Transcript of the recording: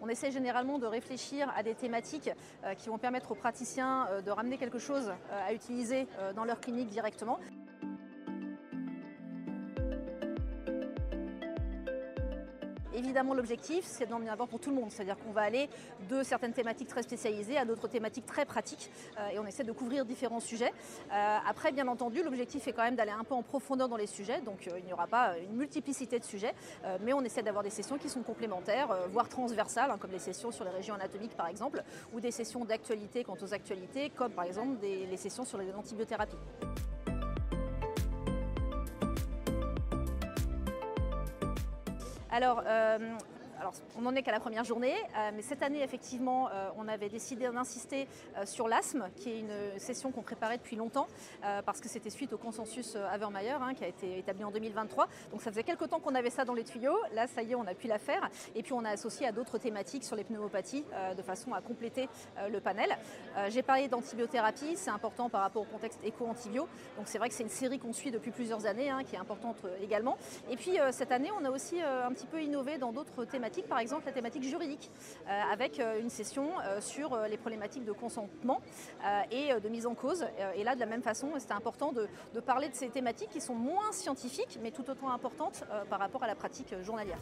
On essaie généralement de réfléchir à des thématiques qui vont permettre aux praticiens de ramener quelque chose à utiliser dans leur clinique directement. Évidemment, l'objectif, c'est d'en avoir pour tout le monde. C'est-à-dire qu'on va aller de certaines thématiques très spécialisées à d'autres thématiques très pratiques et on essaie de couvrir différents sujets. Après, bien entendu, l'objectif est quand même d'aller un peu en profondeur dans les sujets. Donc, il n'y aura pas une multiplicité de sujets, mais on essaie d'avoir des sessions qui sont complémentaires, voire transversales, comme les sessions sur les régions anatomiques, par exemple, ou des sessions d'actualité quant aux actualités, comme par exemple les sessions sur les antibiothérapies. Alors, on n'en est qu'à la première journée, mais cette année, effectivement, on avait décidé d'insister sur l'asthme, qui est une session qu'on préparait depuis longtemps, parce que c'était suite au consensus Havermeyer, qui a été établi en 2023. Donc ça faisait quelques temps qu'on avait ça dans les tuyaux. Là, ça y est, on a pu la faire. Et puis on a associé à d'autres thématiques sur les pneumopathies, de façon à compléter le panel. J'ai parlé d'antibiothérapie, c'est important par rapport au contexte éco-antibio. Donc c'est vrai que c'est une série qu'on suit depuis plusieurs années, qui est importante également. Et puis cette année, on a aussi un petit peu innové dans d'autres thématiques, par exemple la thématique juridique, avec une session sur les problématiques de consentement et de mise en cause. Et là, de la même façon, c'était important de parler de ces thématiques qui sont moins scientifiques, mais tout autant importantes par rapport à la pratique journalière.